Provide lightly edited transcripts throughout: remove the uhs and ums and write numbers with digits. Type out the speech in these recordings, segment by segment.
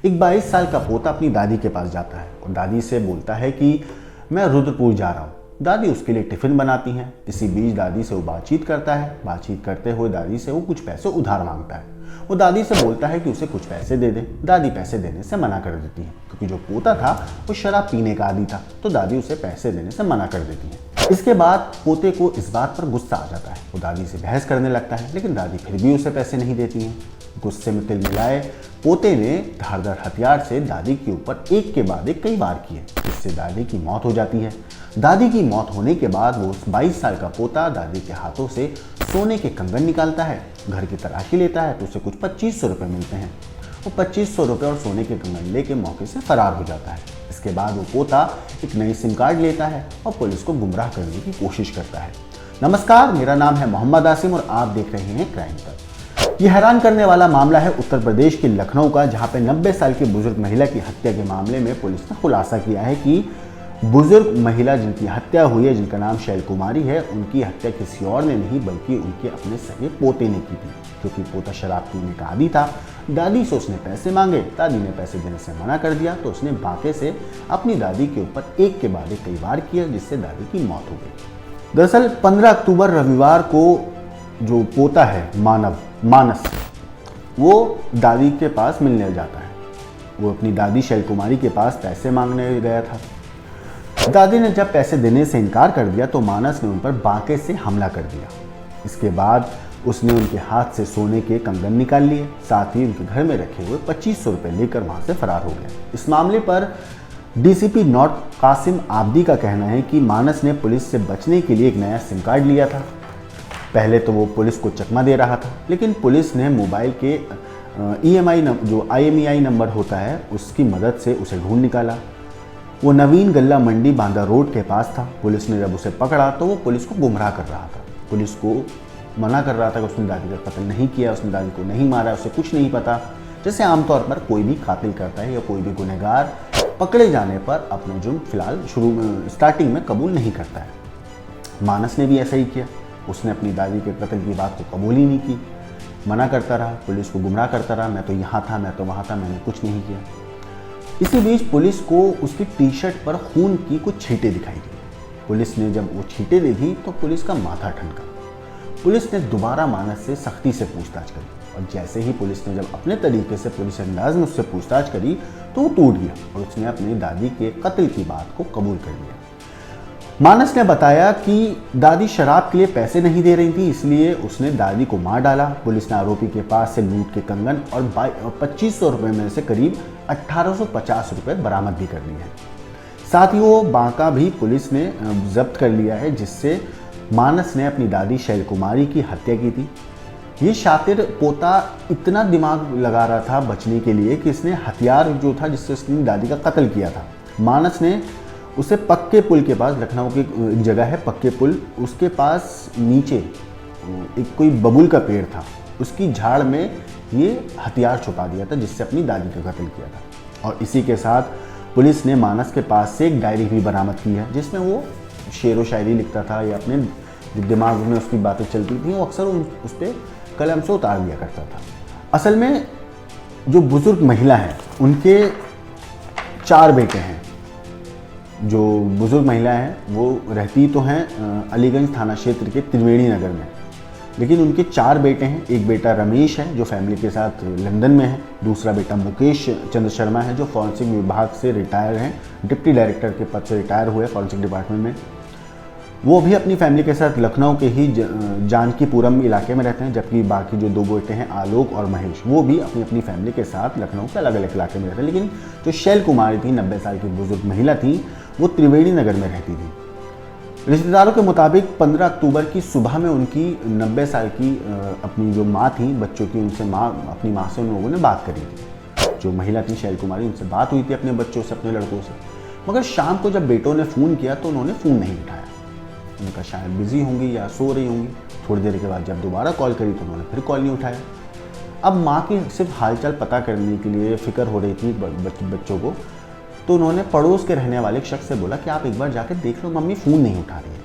एक 22 साल का पोता अपनी दादी के पास जाता है और दादी से बोलता है कि मैं रुद्रपुर जा रहा हूँ। दादी उसके लिए टिफिन बनाती हैं। इसी बीच दादी से वो बातचीत करता है। बातचीत करते हुए दादी से वो कुछ पैसे उधार मांगता है। वो दादी से बोलता है कि उसे कुछ पैसे दे दे। दादी पैसे देने से मना कर देती है क्योंकि जो पोता था वो शराब पीने का आदी था, तो दादी उसे पैसे देने से मना कर देती है। इसके बाद पोते को इस बात पर गुस्सा आ जाता है। वो दादी से बहस करने लगता है, लेकिन दादी फिर भी उसे पैसे नहीं देती हैं। गुस्से में तिल मिलाए पोते ने धारदार हथियार से दादी के ऊपर एक के बाद एक कई वार किए, जिससे दादी की मौत हो जाती है। दादी की मौत होने के बाद वो 22 साल का पोता दादी के हाथों से सोने के कंगन निकालता है। घर की तलाशी लेता है तो उसे कुछ 2500 रुपये मिलते हैं। वो 2500 रुपये और सोने के कंगन लेके मौके से फरार हो जाता है। इसके बाद वो पोता एक नई सिम कार्ड लेता है और पुलिस को गुमराह करने की कोशिश करता है। नमस्कार, मेरा नाम है मोहम्मद आसिम और आप देख रहे हैं क्राइम पर। यह हैरान करने वाला मामला है उत्तर प्रदेश के लखनऊ का, जहां पे 90 साल की बुजुर्ग महिला की हत्या के मामले में पुलिस ने खुलासा किया है कि बुजुर्ग महिला जिनकी हत्या हुई है, जिनका नाम शैल कुमारी है, उनकी हत्या किसी और ने नहीं बल्कि उनके अपने सगे पोते ने की थी। क्योंकि पोता शराब पीने का आदी था, दादी से उसने पैसे मांगे। दादी ने पैसे देने से मना कर दिया तो उसने बाके से अपनी दादी के ऊपर एक के बाद एक कई वार किया, जिससे दादी की मौत हो गई। दरअसल 15 अक्टूबर रविवार को जो पोता है मानस, वो दादी के पास मिलने जाता है। वो अपनी दादी शैल कुमारी के पास पैसे मांगने गया था। दादी ने जब पैसे देने से इनकार कर दिया तो मानस ने उन पर बांके से हमला कर दिया। इसके बाद उसने उनके हाथ से सोने के कंगन निकाल लिए, साथ ही उनके घर में रखे हुए 2500 रुपये लेकर वहां से फरार हो गया। इस मामले पर डीसीपी नॉर्थ कासिम आबदी का कहना है कि मानस ने पुलिस से बचने के लिए एक नया सिम कार्ड लिया था। पहले तो वो पुलिस को चकमा दे रहा था, लेकिन पुलिस ने मोबाइल के IMEI नंबर होता है उसकी मदद से उसे ढूंढ निकाला। वो नवीन गल्ला मंडी बांदा रोड के पास था। पुलिस ने जब उसे पकड़ा तो वो पुलिस को गुमराह कर रहा था। पुलिस को मना कर रहा था कि उसने दादी का कत्ल नहीं किया, उसने दादी को नहीं मारा, उसे कुछ नहीं पता। जैसे आमतौर पर कोई भी कातिल करता है या कोई भी गुनहगार पकड़े जाने पर अपना जुर्म फिलहाल स्टार्टिंग में कबूल नहीं करता है। मानस ने भी ऐसा ही किया। उसने अपनी दादी के कत्ल की बात को कबूल ही नहीं की, मना करता रहा, पुलिस को गुमराह करता रहा, मैं तो यहाँ था, मैं तो वहाँ था, मैंने कुछ नहीं किया। इसी बीच पुलिस को उसकी टी शर्ट पर खून की कुछ छींटे दिखाई दी। पुलिस ने जब वो छींटे देखी तो पुलिस का माथा ठनका। पुलिस ने दोबारा मानस से सख्ती से पूछताछ करी और जैसे ही पुलिस ने जब अपने तरीके से पुलिस अंदाज में उससे पूछताछ करी तो वो टूट गया और उसने अपनी दादी के कत्ल की बात को कबूल कर लिया। मानस ने बताया कि दादी शराब के लिए पैसे नहीं दे रही थी, इसलिए उसने दादी को मार डाला। पुलिस ने आरोपी के पास से लूट के कंगन और 2500 रुपये में से करीब 1850 रुपये बरामद भी कर लिए हैं। साथ ही वो बांका भी पुलिस ने जब्त कर लिया है, जिससे मानस ने अपनी दादी शैल कुमारी की हत्या की थी। ये शातिर पोता इतना दिमाग लगा रहा था बचने के लिए कि इसने हथियार जो था जिससे उसने दादी का कत्ल किया था, मानस ने उसे पक्के पुल के पास, लखनऊ की एक जगह है पक्के पुल, उसके पास नीचे एक कोई बबूल का पेड़ था, उसकी झाड़ में ये हथियार छुपा दिया था जिससे अपनी दादी का कत्ल किया था। और इसी के साथ पुलिस ने मानस के पास से एक डायरी भी बरामद की है जिसमें वो शेर व शायरी लिखता था या अपने दिमाग में उसकी बातें चलती थी, वो अक्सर उस पर कलम से उतार दिया करता था। असल में जो बुजुर्ग महिला है उनके 4 बेटे हैं। जो बुजुर्ग महिला है वो रहती तो हैं अलीगंज थाना क्षेत्र के त्रिवेणी नगर में, लेकिन उनके 4 बेटे हैं। एक बेटा रमेश है जो फैमिली के साथ लंदन में है। दूसरा बेटा मुकेश चंद्र शर्मा है जो फॉरेंसिक विभाग से रिटायर हैं, डिप्टी डायरेक्टर के पद से रिटायर हुए फॉरेंसिक डिपार्टमेंट में। वो भी अपनी फैमिली के साथ लखनऊ के ही जानकीपुरम इलाके में रहते हैं, जबकि बाकी जो 2 बेटे हैं आलोक और महेश, वो भी अपनी अपनी फैमिली के साथ लखनऊ के अलग अलग इलाके में रहते हैं। लेकिन जो शैल कुमारी थी, 90 साल की बुजुर्ग महिला थी, वो त्रिवेणी नगर में रहती थी। रिश्तेदारों के मुताबिक 15 अक्टूबर की सुबह में उनकी 90 साल की अपनी जो माँ थी बच्चों की, उनसे अपनी माँ से उन लोगों ने बात करी थी। जो महिला थी शैल कुमारी, उनसे बात हुई थी अपने बच्चों से, अपने लड़कों से। मगर शाम को जब बेटों ने फ़ोन किया तो उन्होंने फ़ोन नहीं उठाया। उनका शायद बिजी होंगी या सो रही होंगी। थोड़ी देर के बाद जब दोबारा कॉल करी तो उन्होंने फिर कॉल नहीं उठाया। अब माँ की सिर्फ हालचाल पता करने के लिए फ़िक्र हो रही थी बच्चों को, तो उन्होंने पड़ोस के रहने वाले एक शख्स से बोला कि आप एक बार जाकर देख लो, मम्मी फ़ोन नहीं उठा रही है।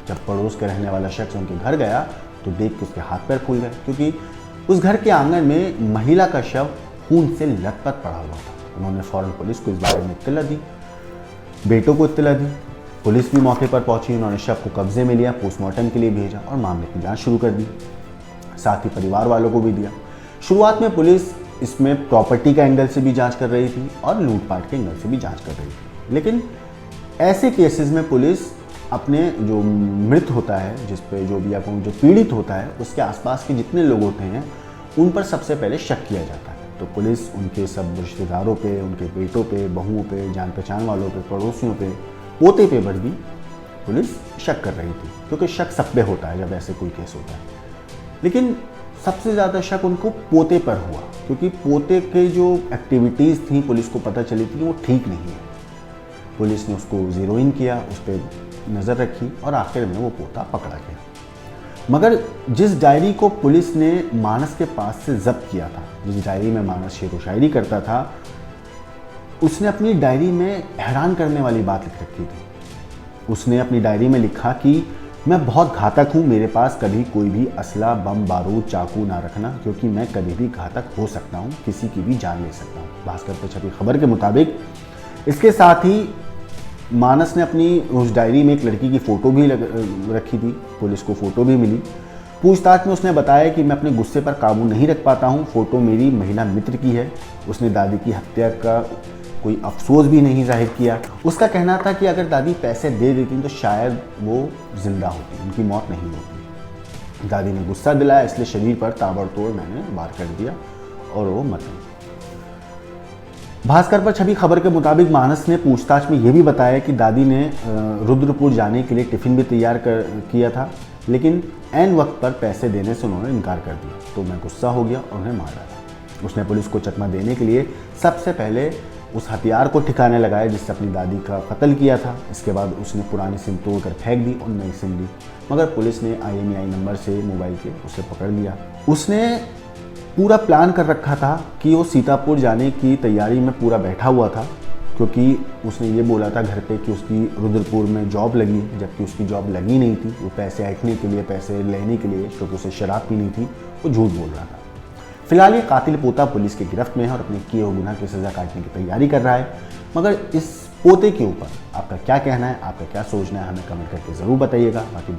जब पड़ोस के रहने वाला शख्स उनके घर गया तो देख के उसके हाथ पैर फूल गए, क्योंकि उस घर के आंगन में महिला का शव खून से लथपथ पड़ा हुआ था। उन्होंने फ़ौरन पुलिस को इस बारे में इत्तला दी, बेटों को इत्तला दी। पुलिस भी मौके पर पहुंची, उन्होंने शव को कब्जे में लिया, पोस्टमार्टम के लिए भेजा और मामले की जांच शुरू कर दी। साथ ही परिवार वालों को भी दिया। शुरुआत में पुलिस इसमें प्रॉपर्टी का एंगल से भी जांच कर रही थी और लूटपाट के एंगल से भी जांच कर रही थी, लेकिन ऐसे केसेस में पुलिस अपने जो मृत होता है, जिस पे जो भी आप जो पीड़ित होता है, उसके आसपास के जितने लोग होते हैं उन पर सबसे पहले शक किया जाता है। तो पुलिस उनके सब रिश्तेदारों पे, उनके बेटों पे, बहुओं पे, जान पहचान वालों पे, पड़ोसियों पे, पोते पे पर भी पुलिस शक कर रही थी, क्योंकि शक सब पे होता है जब ऐसे कोई केस होता है। लेकिन सबसे ज़्यादा शक उनको पोते पर हुआ, क्योंकि पोते के जो एक्टिविटीज़ थी पुलिस को पता चली थी कि वो ठीक नहीं है। पुलिस ने उसको ज़ीरो इन किया, उस पर नज़र रखी और आखिर में वो पोता पकड़ा गया। मगर जिस डायरी को पुलिस ने मानस के पास से जब्त किया था, जिस डायरी में मानस शेर व शायरी करता था, उसने अपनी डायरी में हैरान करने वाली बात लिख रखी थी। उसने अपनी डायरी में लिखा कि मैं बहुत घातक हूँ, मेरे पास कभी कोई भी असला, बम, बारूद, चाकू ना रखना, क्योंकि मैं कभी भी घातक हो सकता हूँ, किसी की भी जान ले सकता हूँ। भास्कर पर छपी खबर के मुताबिक इसके साथ ही मानस ने अपनी उस डायरी में एक लड़की की फ़ोटो भी रखी थी। पुलिस को फ़ोटो भी मिली। पूछताछ में उसने बताया कि मैं अपने गुस्से पर काबू नहीं रख पाता हूँ, फ़ोटो मेरी महिला मित्र की है। उसने दादी की हत्या का कोई अफसोस भी नहीं जाहिर किया। उसका कहना था कि अगर दादी पैसे दे देती तो शायद वो जिंदा होती, उनकी मौत नहीं होती। दादी ने गुस्सा दिलाया, इसलिए शरीर पर ताबड़तोड़ मैंने वार कर दिया और वो मर गई। भास्कर पर छपी खबर के मुताबिक मानस ने पूछताछ में यह भी बताया कि दादी ने रुद्रपुर जाने के लिए टिफ़िन भी तैयार किया था, लेकिन ऐन वक्त पर पैसे देने से उन्होंने इनकार कर दिया। तो मैं गुस्सा हो गया और उन्हें मार डाला। उसने पुलिस को चकमा देने के लिए सबसे पहले उस हथियार को ठिकाने लगाया जिससे अपनी दादी का कत्ल किया था। इसके बाद उसने पुरानी सिम तोड़कर फेंक दी और नई सिम ली, मगर पुलिस ने IMEI नंबर से मोबाइल के उसे पकड़ लिया। उसने पूरा प्लान कर रखा था कि वो सीतापुर जाने की तैयारी में पूरा बैठा हुआ था, क्योंकि उसने ये बोला था घर पे कि उसकी रुद्रपुर में जॉब लगी, जबकि उसकी जॉब लगी नहीं थी। वो पैसे ऐंठने के लिए, पैसे लेने के लिए, क्योंकि उसे शराब पीनी थी, वो झूठ बोल रहा था। फिलहाल ये कातिल पोता पुलिस की गिरफ्त में है और अपने किए हुए गुनाह की सज़ा काटने की तैयारी कर रहा है। मगर इस पोते के ऊपर आपका क्या कहना है, आपका क्या सोचना है, हमें कमेंट करके ज़रूर बताइएगा। बाकी